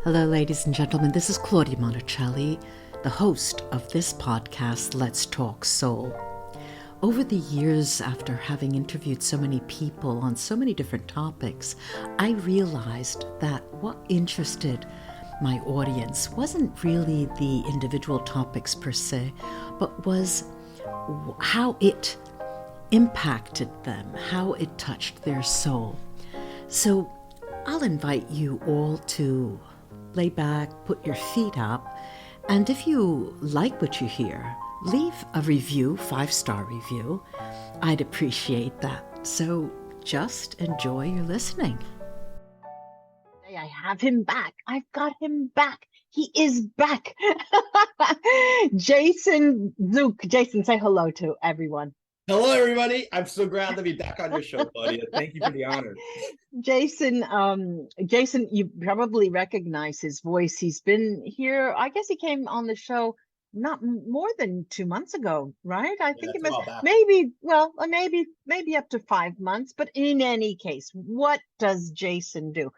Hello, ladies and gentlemen. This is Claudia Monticelli, the host of this podcast, Let's Talk Soul. Over the years, after having interviewed so many people on so many different topics, I realized that what interested my audience wasn't really the individual topics per se, but was how it impacted them, how it touched their soul. So I'll invite you all to lay back, put your feet up, and if you like what you hear, leave a review, 5-star review. I'd appreciate that. So just enjoy your listening. I have him back. I've got him back. He is back. Jason Zook. Jason, say hello to everyone. Hello, everybody. I'm so glad to be back on your show, Claudia. Thank you for the honor. Jason, you probably recognize his voice. He's been here. I guess he came on the show not more than 2 months ago, right? I think it was maybe up to 5 months. But in any case, what does Jason do?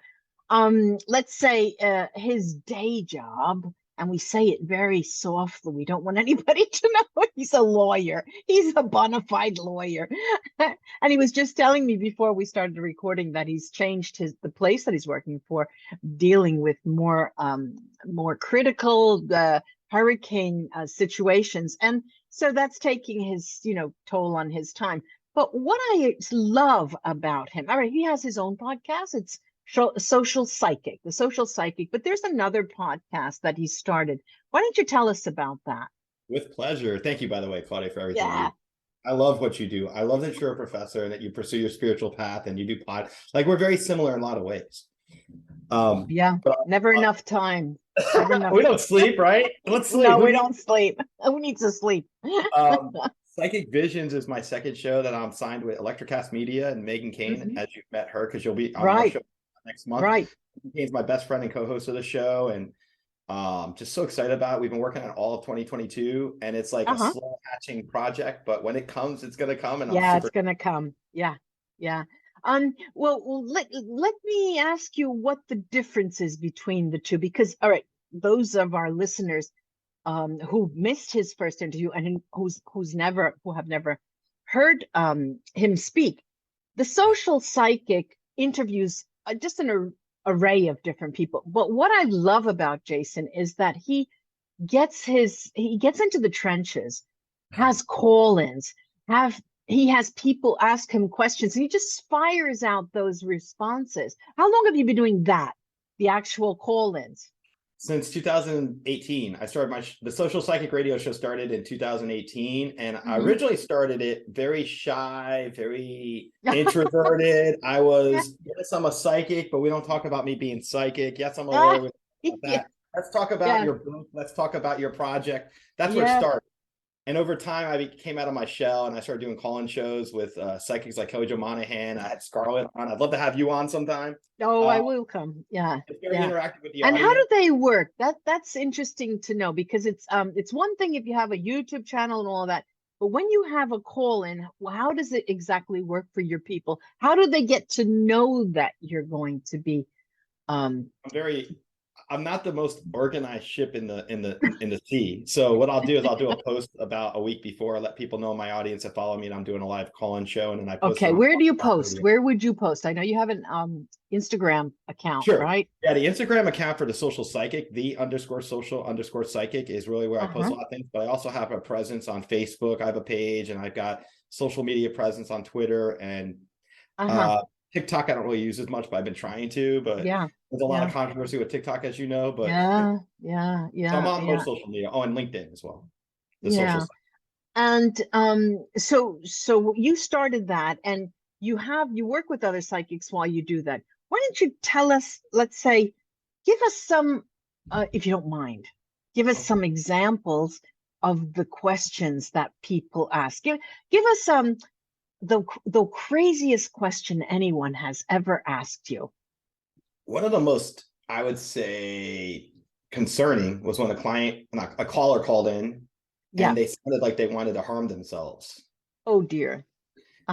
Let's say his day job. And we say it very softly. We don't want anybody to know he's a lawyer. He's a bona fide lawyer. And he was just telling me before we started recording that he's changed the place that he's working for, dealing with more critical hurricane situations. And so that's taking his, toll on his time. But what I love about him, all right, he has his own podcast. It's the Social Psychic, but there's another podcast that he started. Why don't you tell us about that? With pleasure. Thank you, by the way, Claudia, for everything. Yeah. I love what you do. I love that you're a professor and that you pursue your spiritual path and you do we're very similar in a lot of ways. Never enough time. We don't sleep, right? Let's sleep. No, we don't sleep. Who needs to sleep? Psychic Visions is my second show that I'm signed with Electrocast Media and Megan Kane, as you've met her, because you'll be on our show next month. Right. Kane's my best friend and co-host of the show, and just so excited about it. We've been working on all of 2022, and it's like a slow hatching project, but when it comes, it's going to come. And it's going to come. Yeah. Well, let me ask you what the difference is between the two, because all right, those of our listeners who missed his first interview and who have never heard him speak, the Social Psychic interviews just an array of different people. But what I love about Jason is that he gets into the trenches, has call-ins, he has people ask him questions, and he just fires out those responses. How long have you been doing that, the actual call-ins? Since 2018. I started the Social Psychic radio show started in 2018, and I originally started it very shy, very introverted. I was, yes, I'm a psychic, but we don't talk about me being psychic. Yes, I'm a lawyer. Let's talk about your book. Let's talk about your project. That's where it started. And over time, I came out of my shell and I started doing call-in shows with psychics like Kojo Monahan. I had Scarlett on. I'd love to have you on sometime. Oh, I will come. Yeah. It's very interactive with the audience. And how do they work? That's interesting to know, because it's one thing if you have a YouTube channel and all that, but when you have a call-in, how does it exactly work for your people? How do they get to know that you're going to be? I'm not the most organized ship in the sea. So what I'll do is I'll do a post about a week before. I let people know in my audience that follow me, and I'm doing a live call-in show. And then I post. Okay, where do you post? Where would you post? I know you have an Instagram account, right? Yeah, the Instagram account for the Social Psychic, _social_psychic, is really where I post a lot of things. But I also have a presence on Facebook. I have a page, and I've got social media presence on Twitter and TikTok. I don't really use as much, but I've been trying to. But there's a lot of controversy with TikTok, as you know. But So I'm on most social media. Oh, and LinkedIn as well. Social site. And so you started that, and you work with other psychics while you do that. Why don't you tell us? Let's say, give us some, if you don't mind, give us some examples of the questions that people ask. Give us the craziest question anyone has ever asked you. One of the most, I would say, concerning was when a caller called in, and they sounded like they wanted to harm themselves. Oh dear.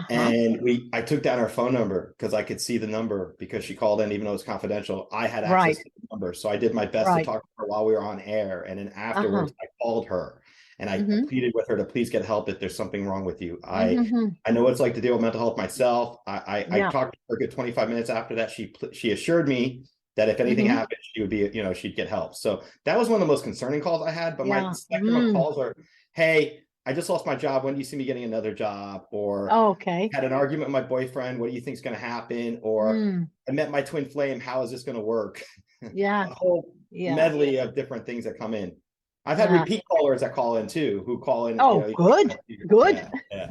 And I took down her phone number because I could see the number, because she called in, even though it was confidential. I had access to the number. So I did my best to talk to her while we were on air. And then afterwards I called her and I pleaded with her to please get help if there's something wrong with you. I know what it's like to deal with mental health myself. I talked to her a good 25 minutes after that. She assured me that if anything happened, she would be, she'd get help. So that was one of the most concerning calls I had. But my spectrum of calls are, hey, I just lost my job. When do you see me getting another job? Or had an argument with my boyfriend. What do you think is going to happen? Or I met my twin flame. How is this going to work? Yeah. A whole medley of different things that come in. I've had repeat callers that call in too, who call in. Oh, good.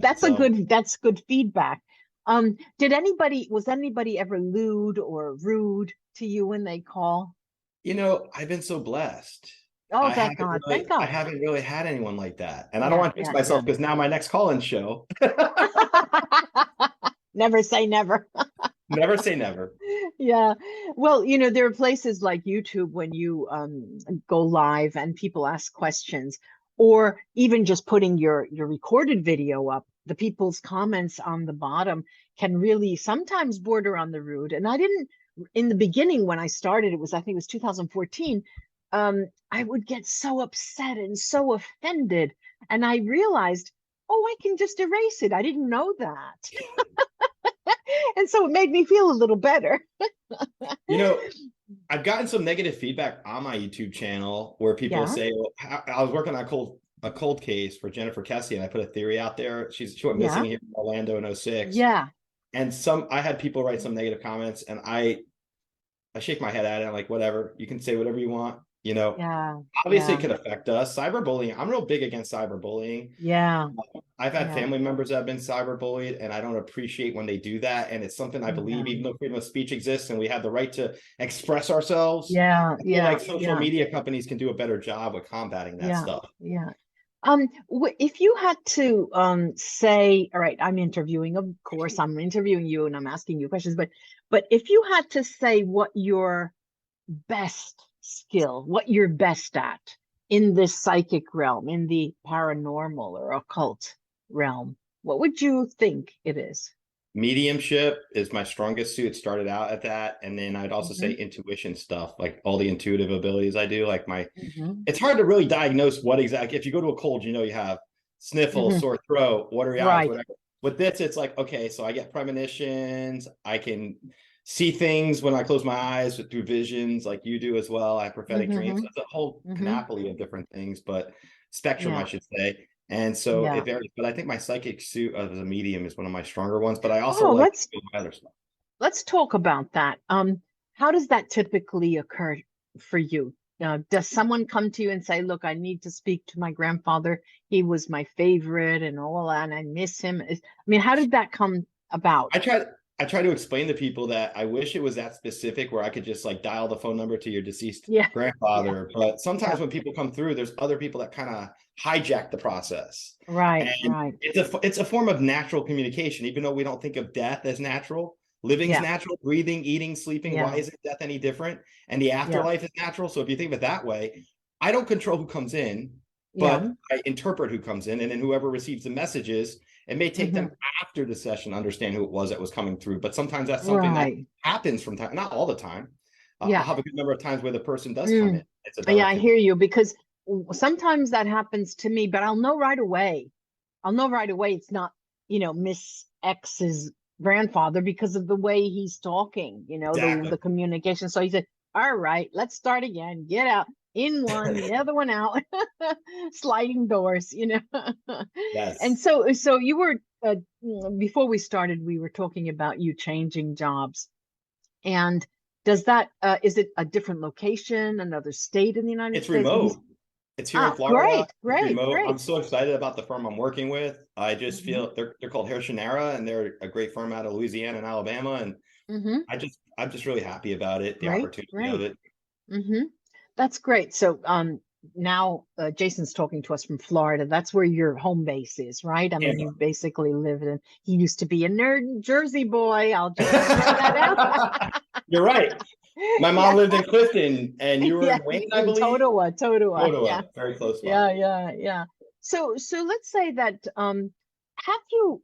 That's good feedback. Was anybody ever lewd or rude to you when they call? I've been so blessed. Oh, thank God. Thank God. I haven't really had anyone like that. And I don't want to jinx myself because now my next call-in show. Never say never. Never say never. Yeah. Well, there are places like YouTube when you go live and people ask questions, or even just putting your recorded video up, the people's comments on the bottom can really sometimes border on the rude. And I didn't, in the beginning when I started, I think it was 2014, I would get so upset and so offended. And I realized, I can just erase it. I didn't know that. And so it made me feel a little better. I've gotten some negative feedback on my YouTube channel where people say, I was working on a cold case for Jennifer Kessie, and I put a theory out there. She went missing here in Orlando in 2006. Yeah. And I had people write some negative comments, and I shake my head at it. I'm like, whatever, you can say whatever you want. Obviously it could affect us. Cyberbullying, I'm real big against cyberbullying. I've had family members that have been cyberbullied, and I don't appreciate when they do that. And it's something I believe, even though freedom of speech exists and we have the right to express ourselves, I feel like social media companies can do a better job with combating that stuff. If you had to say, all right, I'm interviewing you and I'm asking you questions, but if you had to say what your best skill, what you're best at in this psychic realm, in the paranormal or occult realm, what would you think it is? Mediumship is my strongest suit. Started out at that. And then I'd also say intuition stuff, like all the intuitive abilities I do, like it's hard to really diagnose what exactly, if you go to a cold, you have sniffles, sore throat, watery eyes, whatever. With this, it's like, okay, so I get premonitions. I can see things when I close my eyes through visions, like you do as well. I have prophetic dreams. So it's a whole panoply of different things, but spectrum, I should say. And so it varies. But I think my psychic suit as a medium is one of my stronger ones. But I also like to do my other stuff. Let's talk about that. How does that typically occur for you? Does someone come to you and say, look, I need to speak to my grandfather. He was my favorite and all that, and I miss him. How did that come about? I try to explain to people that I wish it was that specific where I could just like dial the phone number to your deceased grandfather. But sometimes when people come through, there's other people that kind of hijack the process. Right. It's a form of natural communication, even though we don't think of death as natural. Living is natural, breathing, eating, sleeping. Why isn't death any different? And the afterlife is natural. So if you think of it that way, I don't control who comes in, but I interpret who comes in, and then whoever receives the messages. It may take them after the session to understand who it was that was coming through, but sometimes that's something that happens from time, not all the time. I'll have a good number of times where the person does come in. I hear you, because sometimes that happens to me, but I'll know right away. It's not, Miss X's grandfather because of the way he's talking, the communication. So he said, all right, let's start again. Get out. In one, the other one out, sliding doors, Yes. And so you were, before we started, we were talking about you changing jobs. And does that, is it a different location, another state in the United States? It's remote. It's here in Florida. Great. I'm so excited about the firm I'm working with. I just feel they're called Hirschnera, and they're a great firm out of Louisiana and Alabama. And I'm just really happy about it. The opportunity of it. That's great. So now Jason's talking to us from Florida. That's where your home base is, right? You basically live in, he used to be a New Jersey boy. I'll just throw that out. You're right. My mom lived in Clifton, and you were in Wayne, I believe? Totowa. Very close. Yeah. So let's say that, have you,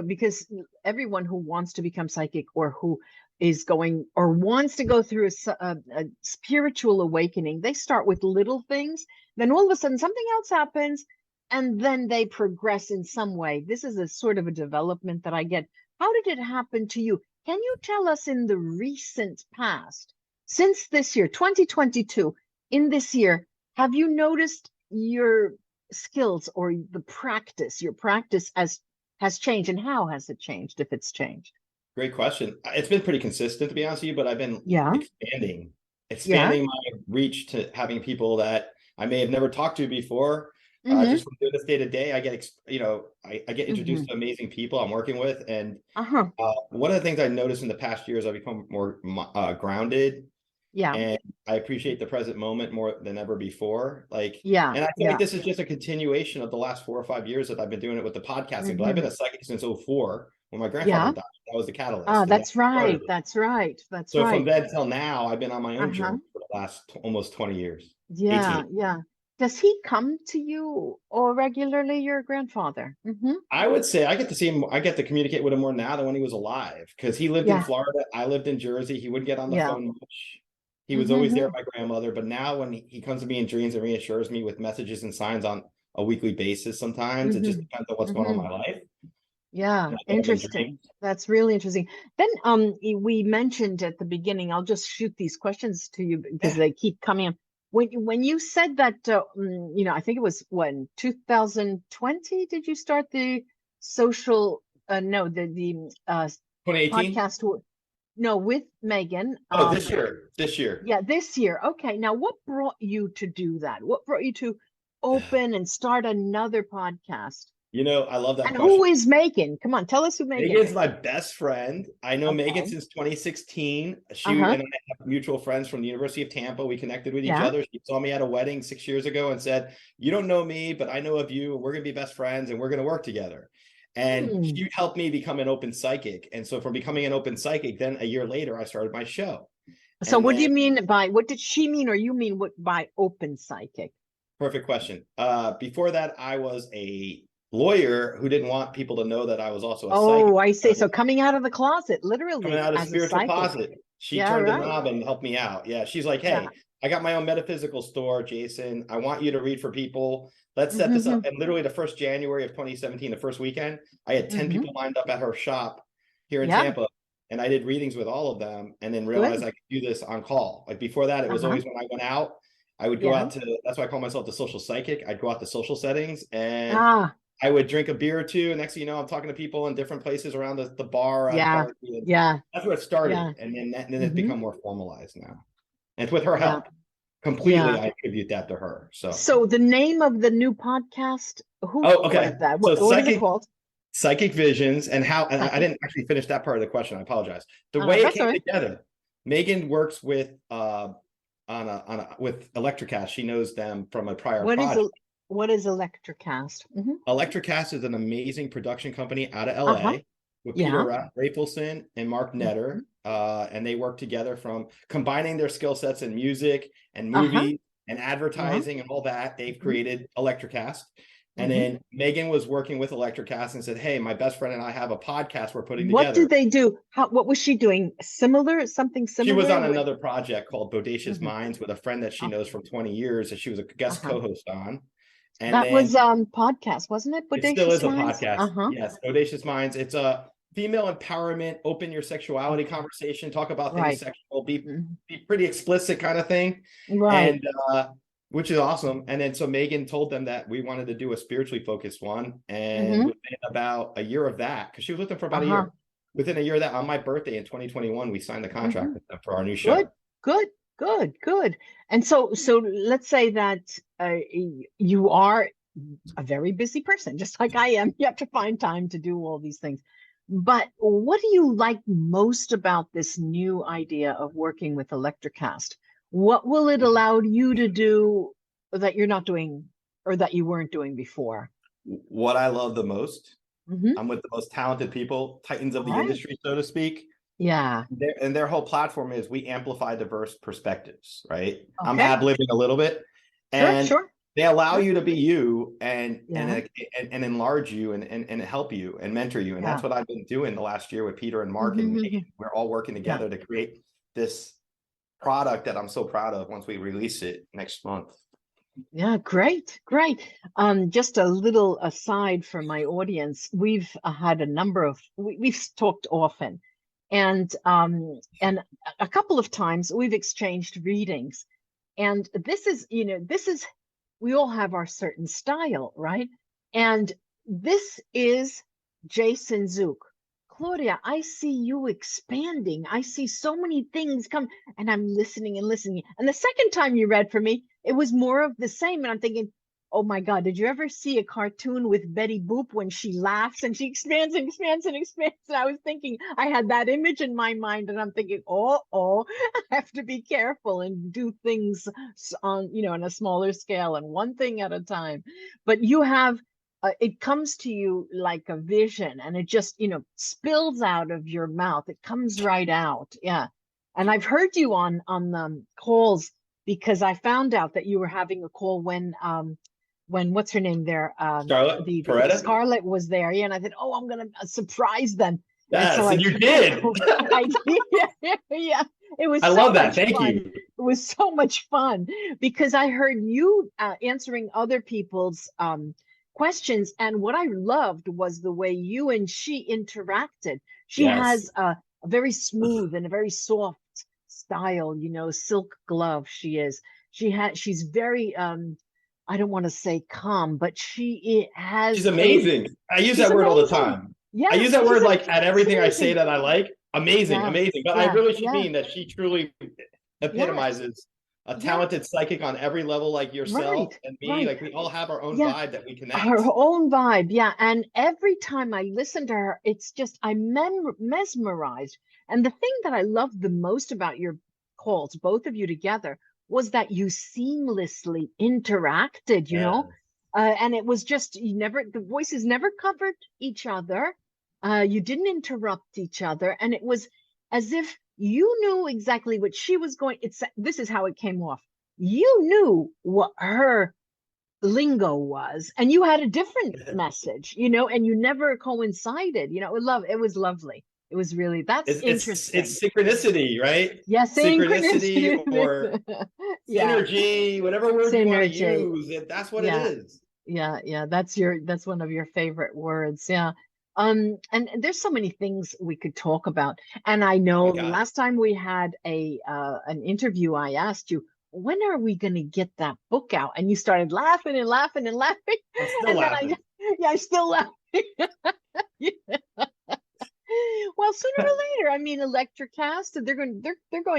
because everyone who wants to become psychic or who is going or wants to go through a spiritual awakening, they start with little things, then all of a sudden something else happens, and then they progress in some way. This is a sort of a development that I get. How did it happen to you? Can you tell us in the recent past, since this year, 2022, in this year, have you noticed your skills or your practice has changed, and how has it changed, if it's changed? Great question. It's been pretty consistent, to be honest with you, but I've been expanding my reach to having people that I may have never talked to before. Just from doing this day to day, I get, I get introduced to amazing people I'm working with. And one of the things I noticed in the past year is I've become more grounded. Yeah. And I appreciate the present moment more than ever before. And I feel like this is just a continuation of the last 4 or 5 years that I've been doing it with the podcasting. But I've been a psychic since 2004 when my grandfather died. That was the catalyst. Oh, that's right. That's right. So from then till now, I've been on my own journey for the last almost 20 years. Yeah. 18. Yeah. Does he come to you or regularly, your grandfather? I would say I get to see him. I get to communicate with him more now than when he was alive, because he lived in Florida. I lived in Jersey. He wouldn't get on the phone much. He was always there with my grandmother. But now when he comes to me in dreams and reassures me with messages and signs on a weekly basis, sometimes it just depends on what's going on in my life. Yeah, interesting. That's really interesting. Then we mentioned at the beginning, I'll just shoot these questions to you because they keep coming up. When you said that, I think it was when 2020, did you start the social, the 2018 podcast? No, with Megan. Oh, this year. Yeah, this year. Okay. Now, what brought you to do that? What brought you to open and start another podcast? I love that and question. Who is Megan? Come on, tell us who Megan is. Megan's my best friend. I know Megan since 2016. She and I have mutual friends from the University of Tampa. We connected with each other. She saw me at a wedding 6 years ago and said, "You don't know me, but I know of you. We're going to be best friends and we're going to work together." And she helped me become an open psychic. And so from becoming an open psychic, then a year later, I started my show. So what do you mean by, what did she mean, or you mean what by open psychic? Perfect question. Before that, I was a lawyer who didn't want people to know that I was also a psychic. Oh, I see. So coming out of the closet, literally. Coming out of spiritual closet. She turned the knob and helped me out. Yeah. She's like, "Hey, I got my own metaphysical store, Jason. I want you to read for people. Let's set this up." And literally the first January of 2017, the first weekend, I had 10 people lined up at her shop here in Tampa. And I did readings with all of them and then realized I could do this on call. Like before that, it was always when I went out, I would go out to, that's why I call myself the social psychic. I'd go out to social settings and I would drink a beer or two. And next thing you know, I'm talking to people in different places around the bar. That's where it started. And then it's become more formalized now. And it's with her help. Completely, I attribute that to her. So the name of the new podcast, what is that? What is it called? Psychic Visions. And how, and I didn't actually finish that part of the question. I apologize. The way it came together, Megan works with with Electrocast. She knows them from a prior project. What is Electrocast? Electrocast is an amazing production company out of LA with Peter Rafelson and Mark Netter. And they work together from combining their skill sets in music and movie and advertising and all that. They've created Electrocast. And then Megan was working with Electrocast and said, "Hey, my best friend and I have a podcast we're putting together." What did they do? What was she doing? Something similar? She was on another project called Bodacious Minds with a friend that she knows from 20 years that she was a guest co-host on. And that was podcast, wasn't it? Bodacious It still is Minds? A podcast. Yes, Bodacious Minds. It's a female empowerment, open your sexuality conversation, talk about things sexual, be pretty explicit kind of thing. And which is awesome. And then so Megan told them that we wanted to do a spiritually focused one. And within about a year of that, because she was with them for about a year. Within a year of that, on my birthday in 2021, we signed the contract with them for our new show. Good. And so let's say that you are a very busy person, just like I am. You have to find time to do all these things. But what do you like most about this new idea of working with Electrocast? What will it allow you to do that you're not doing or that you weren't doing before? What I love the most, I'm with the most talented people, titans of the industry, so to speak. Yeah. And their whole platform is we amplify diverse perspectives, right? I'm ad-libbing a little bit. And sure. they allow you to be you and enlarge you and help you and mentor you. And that's what I've been doing the last year with Peter and Mark and me. We're all working together to create this product that I'm so proud of once we release it next month. Yeah, great. Just a little aside from my audience, we've had a number of, we've talked often, and a couple of times we've exchanged readings. And this is, we all have our certain style, right? And this is Jason Zook. Claudia, I see you expanding. I see so many things come, and I'm listening and listening. And the second time you read for me, it was more of the same. And I'm thinking, oh my God, did you ever see a cartoon with Betty Boop when she laughs and she expands and expands and expands? And I was thinking, I had that image in my mind, and I'm thinking, I have to be careful and do things on, on a smaller scale and one thing at a time. But you have, it comes to you like a vision, and it just, spills out of your mouth. It comes right out. Yeah. And I've heard you on calls, because I found out that you were having a call when what's her name there? Scarlett Coretta? Scarlett was there. Yeah. And I said, I'm going to surprise them. Yes, and you did. Yeah. It was I love that. Thank you. It was so much fun, because I heard you answering other people's questions. And what I loved was the way you and she interacted. She has a very smooth and a very soft style, silk glove. She's very I don't want to say calm, but she's amazing. I use that word all the time. Yeah, I use that word like at everything I say that I like. Amazing. But I really should mean that she truly epitomizes a talented psychic on every level, like yourself and me. Like, we all have our own vibe that we connect. Her own vibe, and every time I listen to her, it's just, I'm mesmerized. And the thing that I loved the most about your calls, both of you together, was that you seamlessly interacted, and it was just, the voices never covered each other. You didn't interrupt each other. And it was as if you knew exactly what she was going. This is how it came off. You knew what her lingo was, and you had a different message, and you never coincided. It was lovely. It was really, interesting. It's synchronicity, right? Yeah, synchronicity or synergy, whatever word you want to use. That's what it is. Yeah. That's one of your favorite words. Yeah. And there's so many things we could talk about. And I know the last time we had an interview, I asked you, when are we going to get that book out? And you started laughing and laughing and laughing. I'm still laughing. I'm still laughing. Well, sooner or later, I mean, Electrocast, they're going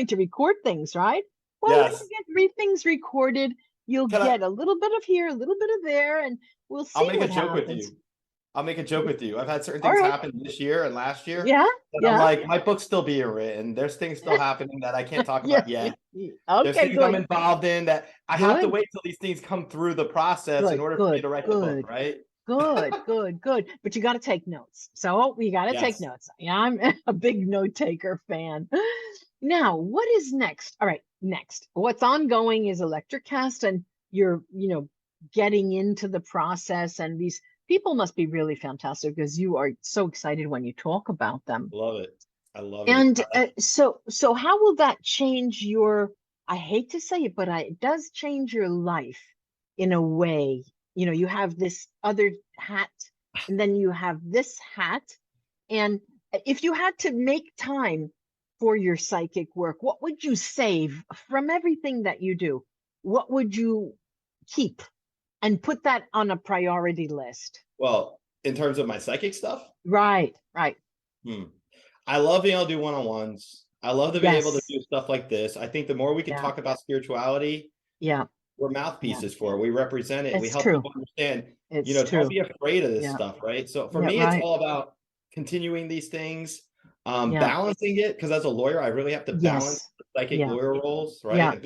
to record things, right? Well, when you get 3 things recorded, you'll get a little bit of here, a little bit of there, and we'll see. I'll make a joke with you. I've had certain things happen this year and last year. Yeah. I'm like, my book's still being written. There's things still happening that I can't talk about yet. Okay, there's things I'm involved in that I have to wait till these things come through the process in order for me to write the book, right? Good. But you got to take notes. So we got to take notes. Yeah, I'm a big note taker fan. Now, what is next? All right, next. What's ongoing is Electrocast, and you're, getting into the process, and these people must be really fantastic, because you are so excited when you talk about them. Love it. I love it. And so how will that change your, I hate to say it, but it does change your life in a way. You have this other hat, and then you have this hat. And if you had to make time for your psychic work, what would you save from everything that you do? What would you keep and put that on a priority list? Well, in terms of my psychic stuff? Right. I love being able to do one-on-ones. I love to be able to do stuff like this. I think the more we can talk about spirituality, we're mouthpieces for it. We represent it. We help people understand. Don't be afraid of this stuff, right? So for me, it's all about continuing these things, balancing it, because as a lawyer, I really have to balance the psychic lawyer roles, right?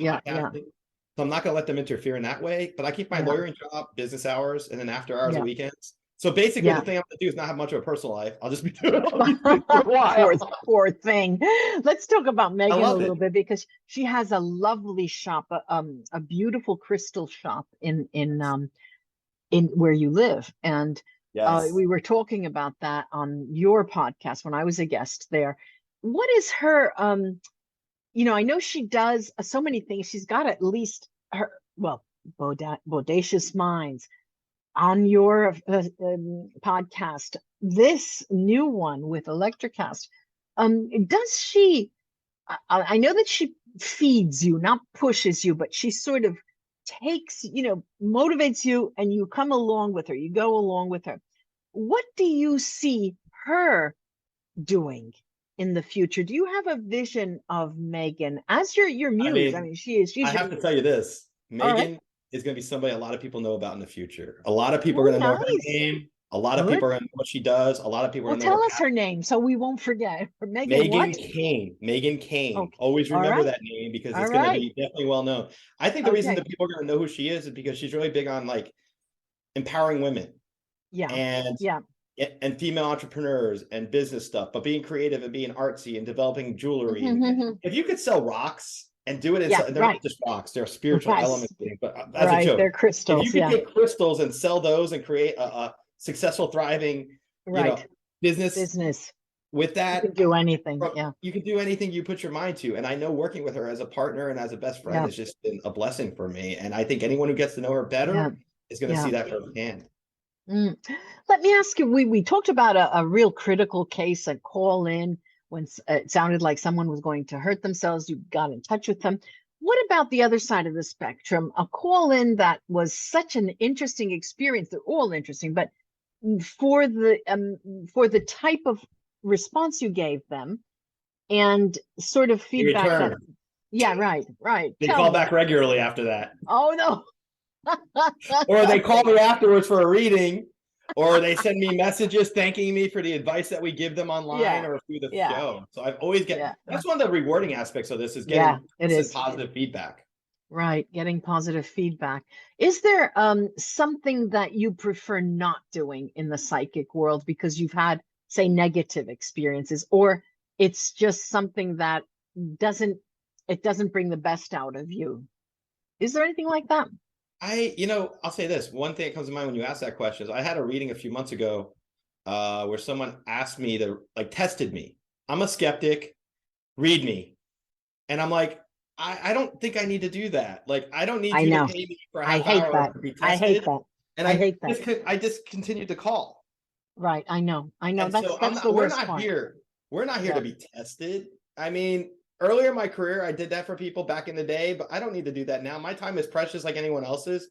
So I'm not going to let them interfere in that way, but I keep my lawyering job, business hours, and then after hours and weekends. So basically, the thing I'm going to do is not have much of a personal life. I'll just be doing all these things for a while. Poor thing. Let's talk about Megan a little bit, because she has a lovely shop, a beautiful crystal shop in where you live. And we were talking about that on your podcast when I was a guest there. What is her, I know she does so many things. She's got at least her, Bodacious Minds, on your podcast, this new one with Electrocast. Does she, I know that she feeds you, not pushes you, but she sort of takes, motivates you, and you come along with her, you go along with her. What do you see her doing in the future? Do you have a vision of Megan as your muse? I mean, she's I have to tell you this, Megan is going to be somebody a lot of people know about in the future. A lot of people are going to know her name. A lot of people are going to know what she does. A lot of people are going to know. Tell us her name so we won't forget. Megan Kane. Megan Kane. Okay. Always remember that name, because it's going to be definitely well known. I think the reason that people are going to know who she is because she's really big on like empowering women. And female entrepreneurs and business stuff, but being creative and being artsy and developing jewelry. If you could sell rocks and do it inside, they're not just rocks, they're spiritual elements, but as a joke, they're crystals. If you could take crystals and sell those and create a successful, thriving business with that, you can do anything. You can do anything you put your mind to. And I know working with her as a partner and as a best friend has just been a blessing for me. And I think anyone who gets to know her better is going to see that firsthand. Let me ask you, we talked about a real critical case, a call in when it sounded like someone was going to hurt themselves. You got in touch with them. What about the other side of the spectrum? A call in that was such an interesting experience. They're all interesting, but for the type of response you gave them and sort of feedback. They call back regularly after that. Oh no. Or they call me afterwards for a reading, or they send me messages thanking me for the advice that we give them online or through the show. So I've always that's one of the rewarding aspects of this, is getting positive feedback. Right, getting positive feedback. Is there something that you prefer not doing in the psychic world because you've had, say, negative experiences, or it's just something that doesn't bring the best out of you? Is there anything like that? I'll say this. One thing that comes to mind when you ask that question is I had a reading a few months ago where someone asked me to, tested me. I'm a skeptic, read me. And I'm like, I don't think I need to do that. I don't need you to pay me for a half hour to be tested. I hate that. And I hate that. I just continued to call. Right. I know. That's the we're worst not part. We're not here to be tested. I mean, earlier in my career, I did that for people back in the day, but I don't need to do that now. My time is precious like anyone else's.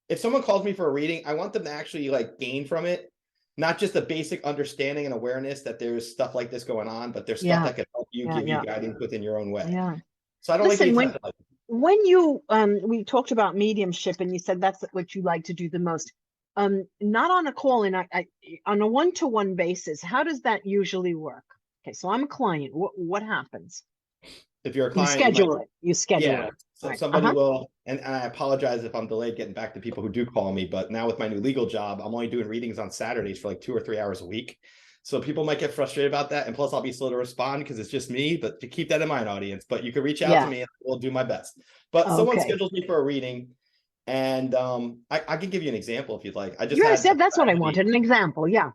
If someone calls me for a reading, I want them to actually gain from it, not just a basic understanding and awareness that there's stuff like this going on, but there's stuff that can help you, give you guidance within your own way. Yeah. So I don't when you we talked about mediumship and you said that's what you like to do the most. Not on a call in, on a one-to-one basis, how does that usually work? Okay, so I'm a client. What happens? If you're a client, you schedule it. So somebody will, and I apologize if I'm delayed getting back to people who do call me, but now with my new legal job, I'm only doing readings on Saturdays for 2 or 3 hours a week. So people might get frustrated about that. And plus I'll be slow to respond because it's just me, but to keep that in mind, audience, but you can reach out to me and we'll do my best. But someone schedules me for a reading, and I can give you an example if you'd like. That's what I wanted, an example. Yeah.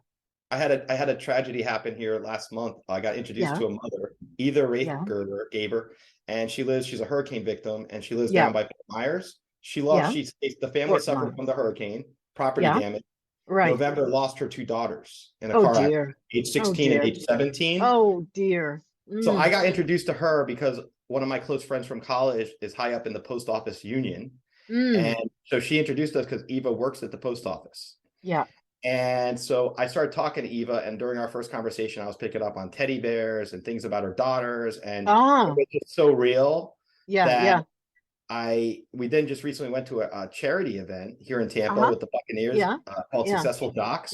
I had a tragedy happen here last month. I got introduced to a mother, Eva Gerber, and she's a hurricane victim, and she lives down by Fort Myers. The family suffered from the hurricane, property damage. Right. November lost her 2 daughters in a car accident, age 16 and age 17. Oh dear. So I got introduced to her because one of my close friends from college is high up in the post office union. And so she introduced us because Eva works at the post office. Yeah. And so I started talking to Eva, and during our first conversation, I was picking up on teddy bears and things about her daughters, and it was just so real. We then just recently went to a charity event here in Tampa with the Buccaneers called Successful Docs.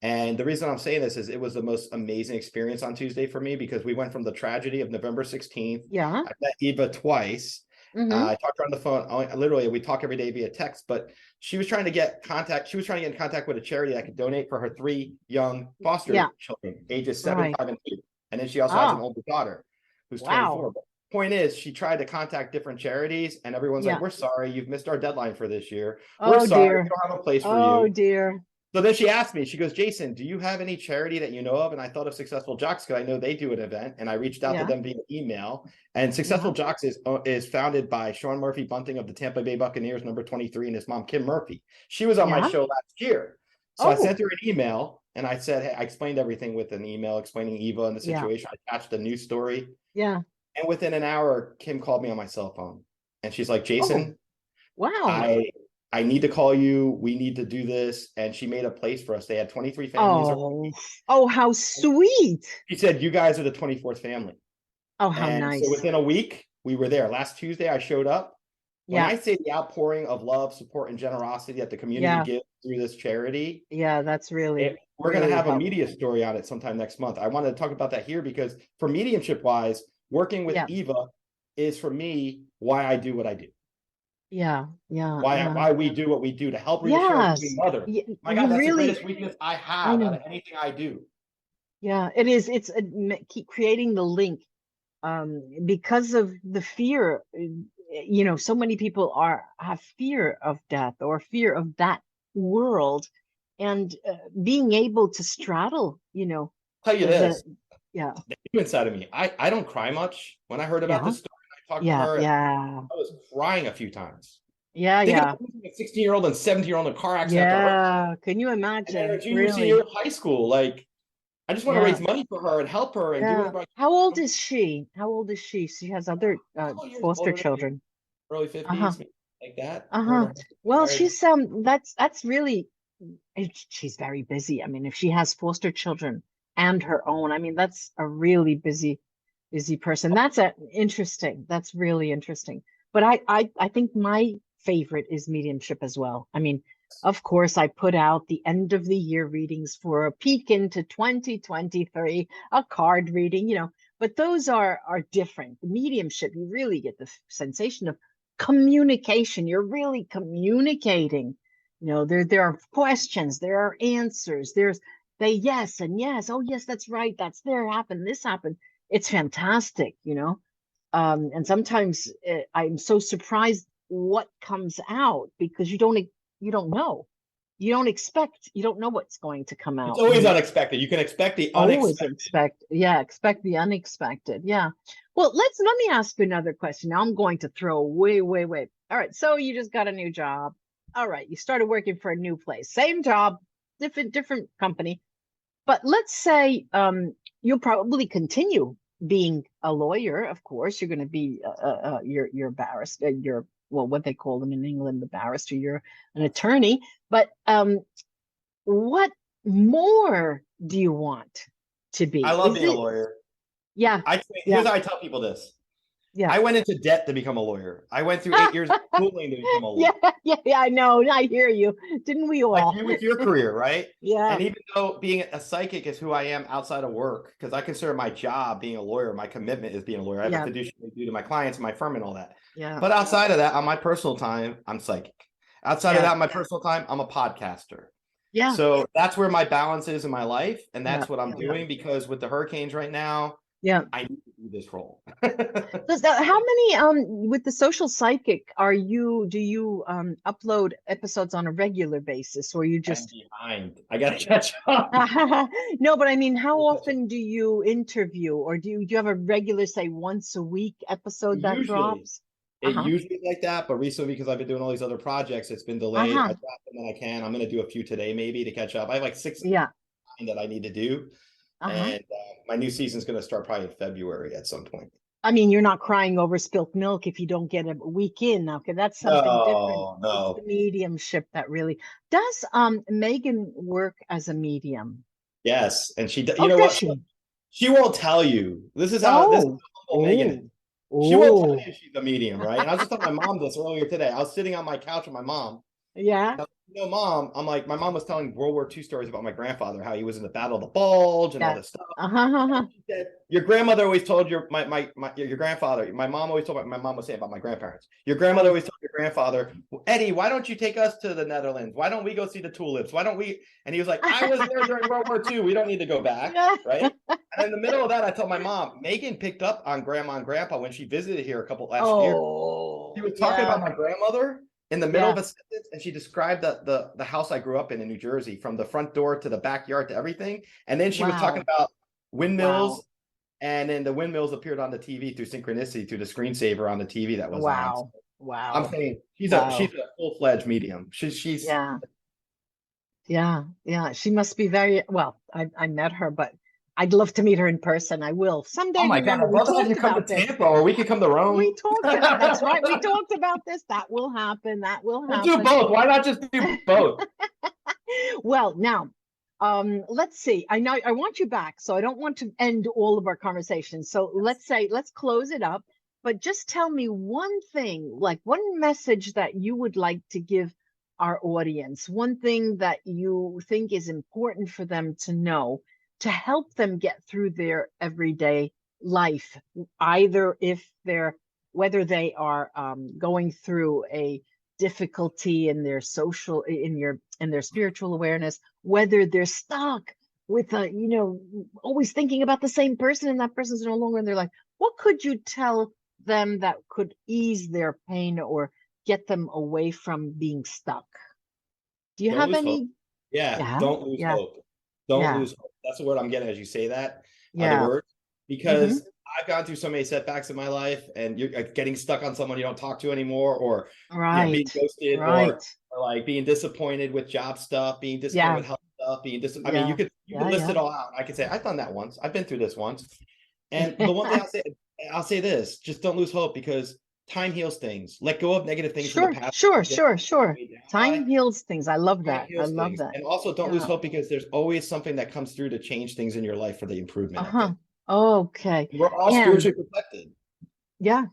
And the reason I'm saying this is it was the most amazing experience on Tuesday for me, because we went from the tragedy of November 16th. I met Eva twice. I talked to her on the phone. Literally, we talk every day via text, but she was trying to get contact. She was trying to get in contact with a charity that could donate for her 3 young foster children, ages 7, 5, and 2. And then she also has an older daughter who's 24. But point is, she tried to contact different charities, and everyone's like, "We're sorry, you've missed our deadline for this year. We're sorry, we don't have a place for you." Oh dear. So then she asked me, she goes, "Jason, do you have any charity that you know of?" And I thought of Successful Jocks because I know they do an event, and I reached out to them via email. And Successful Jocks is founded by Sean Murphy Bunting of the Tampa Bay Buccaneers, number 23, and his mom, Kim Murphy. She was on my show last year. So I sent her an email, and I said, hey, I explained everything with an email explaining Eva and the situation. I attached a news story. Yeah. And within an hour, Kim called me on my cell phone, and she's like, "Jason, I need to call you. We need to do this." And she made a place for us. They had 23 families. Oh, how sweet. She said, "You guys are the 24th family." Oh, how nice. So within a week, we were there. Last Tuesday, I showed up. When I say the outpouring of love, support, and generosity that the community gives through this charity. Yeah, that's really. We're going to have a media story on it sometime next month. I wanted to talk about that here because for mediumship-wise, working with Eva is, for me, why I do what I do. Why we do what we do to help reassure mother. My God, that's the greatest weakness I have out of anything I do. Yeah, it is. It's keep creating the link because of the fear. So many people have fear of death or fear of that world, and being able to straddle. Tell you this. The human side of me. I don't cry much. When I heard about this story, I talked to her. I was crying a few times. Think of a 16-year-old and 17-year-old in a car accident. Yeah, can you imagine? Junior senior of high school. Like, I just want to raise money for her and help her and do whatever. How old is she? She has other foster children. Early 50s, like that. Well, she's that's really. She's very busy. I mean, if she has foster children and her own, I mean, that's a really busy person. That's interesting. That's really interesting. But I think my favorite is mediumship as well. I mean, of course, I put out the end of the year readings for a peek into 2023, a card reading, but those are different. The mediumship, you really get the sensation of communication. You're really communicating. There are questions, there are answers, there's yes and yes. Oh, yes, that's right. That's this happened. It's fantastic, and sometimes I'm so surprised what comes out because you don't know. You don't know what's going to come out. It's always unexpected. You can expect the unexpected. Expect the unexpected. Yeah. Well, let me ask you another question. Now I'm going to throw way. All right. So you just got a new job. All right. You started working for a new place. Same job, different company. But let's say you'll probably continue being a lawyer. Of course, you're going to be your barrister, what they call them in England, the barrister, you're an attorney. But what more do you want to be? I love being a lawyer. Yeah. Here's how I tell people this. Yeah. I went into debt to become a lawyer. I went through 8 years of schooling to become a lawyer. Yeah, I know. I hear you. Didn't we all? Like you with your career, right? Yeah. And even though being a psychic is who I am outside of work, because I consider my job being a lawyer, my commitment is being a lawyer. I have to do to my clients, my firm, and all that. Yeah. But outside of that, on my personal time, I'm psychic. Outside of that, on my personal time, I'm a podcaster. Yeah. So that's where my balance is in my life, and that's what I'm doing because with the hurricanes right now. Yeah, I need to do this role. How many with the Social Psychic do you upload episodes on a regular basis, or you just I'm behind? I gotta catch up. No, but I mean, how often do you interview, or do you have a regular, say, once a week episode that drops? It usually like that, but recently because I've been doing all these other projects, it's been delayed. I drop them when I can. I'm gonna do a few today maybe to catch up. I have like 6 that I need to do. And my new season's going to start probably in February at some point. I mean, you're not crying over spilt milk if you don't get a week in. Okay, that's something different. No, it's the mediumship that really does. Megan work as a medium? Yes, and she. You know what? She won't tell you. This is how Megan is. She won't tell you she's a medium, right? And I was just telling my mom this earlier today. I was sitting on my couch with my mom. Yeah. Mom, I'm like, my mom was telling World War II stories about my grandfather, how he was in the Battle of the Bulge and all this stuff. She said, your grandmother always told your grandfather. My mom always told my mom was saying about my grandparents. Your grandmother always told your grandfather, Eddie, why don't you take us to the Netherlands? Why don't we go see the tulips? Why don't we? And he was like, I was there during World War II. We don't need to go back, right? And in the middle of that, I told my mom, Megan picked up on Grandma and Grandpa when she visited here a couple last year. She was talking about my grandmother in the middle of a sentence, and she described the house I grew up in New Jersey, from the front door to the backyard to everything. And then she was talking about windmills, and then the windmills appeared on the TV through synchronicity, through the screensaver on the TV that was on. Wow. I'm saying she's a full-fledged medium. She's yeah. She must be very well. I met her, but I'd love to meet her in person. I will someday. Oh my God! I'd love to have you come to Tampa, or we could come to Rome. We talked. That's right. We talked about this. That will happen. We'll do both. Why not just do both? Well, now, let's see. I know I want you back, so I don't want to end all of our conversations. So let's close it up. But just tell me one thing, like one message that you would like to give our audience. One thing that you think is important for them to know, to help them get through their everyday life, either whether they are going through a difficulty in their spiritual awareness, whether they're stuck with always thinking about the same person and that person's no longer in their life. What could you tell them that could ease their pain or get them away from being stuck? Do you have any? Don't lose hope. Don't lose hope. That's the word I'm getting as you say that. The word, because I've gone through so many setbacks in my life, and you're getting stuck on someone you don't talk to anymore, or being ghosted, or like being disappointed with job stuff, being disappointed with health stuff, I mean, you could list it all out. I could say, I've done that once. I've been through this once. And the one thing I'll say this, just don't lose hope, because time heals things. Let go of negative things from the past. Sure. Time heals things. I love that. And also don't lose hope, because there's always something that comes through to change things in your life for the improvement. Okay. We're all spiritually protected. Yeah.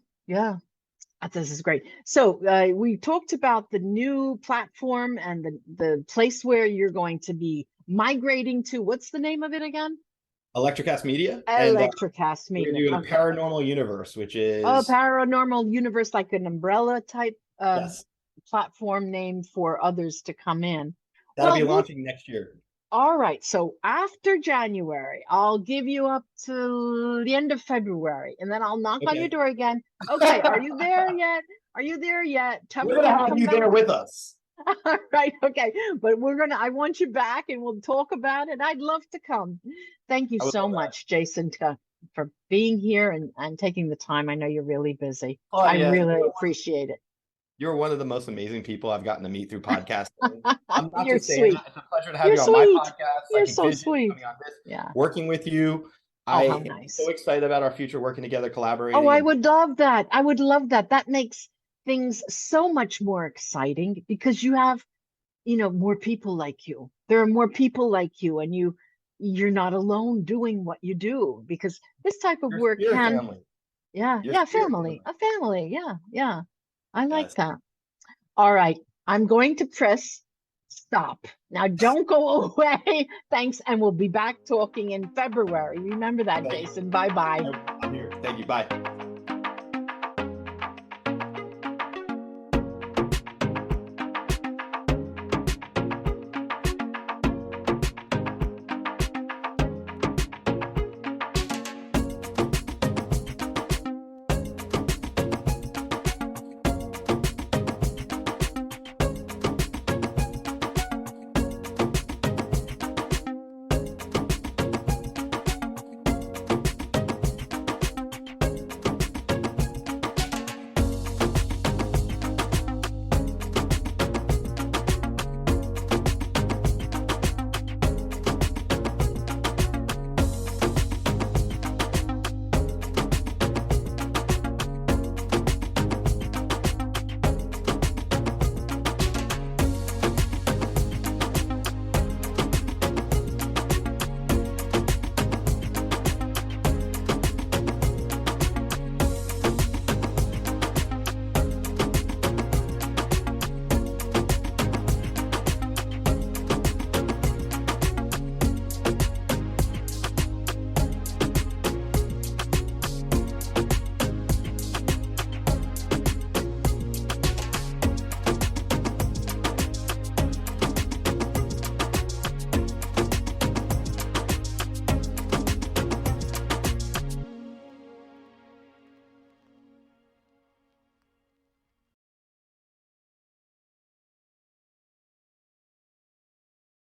This is great. So we talked about the new platform and the place where you're going to be migrating to. What's the name of it again? Electrocast Media. Electrocast Media. We're doing Paranormal Universe, which is Paranormal Universe, like an umbrella type platform name for others to come in. That'll be launching next year. All right. So after January, I'll give you up to the end of February, and then I'll knock on your door again. Okay. Are you there yet? We're going to have you there with us. All right. Okay. But I want you back, and we'll talk about it. I'd love to come. Thank you so much, Jason, for being here and taking the time. I know you're really busy. I really appreciate it. You're one of the most amazing people I've gotten to meet through podcasting. I'm not You're just saying sweet. that. It's a pleasure to have you on my podcast. You're so sweet. Working with you. How nice. So excited about our future working together, collaborating. Oh, I would love that. That makes things so much more exciting, because you have, more people like you. There are more people like you, and you're not alone doing what you do, because this type of work can. Family. Family. A family. Yeah. I like that. All right. I'm going to press stop. Now, don't go away. Thanks. And we'll be back talking in February. Remember that, Jason. Bye-bye. I'm here. Thank you. Bye.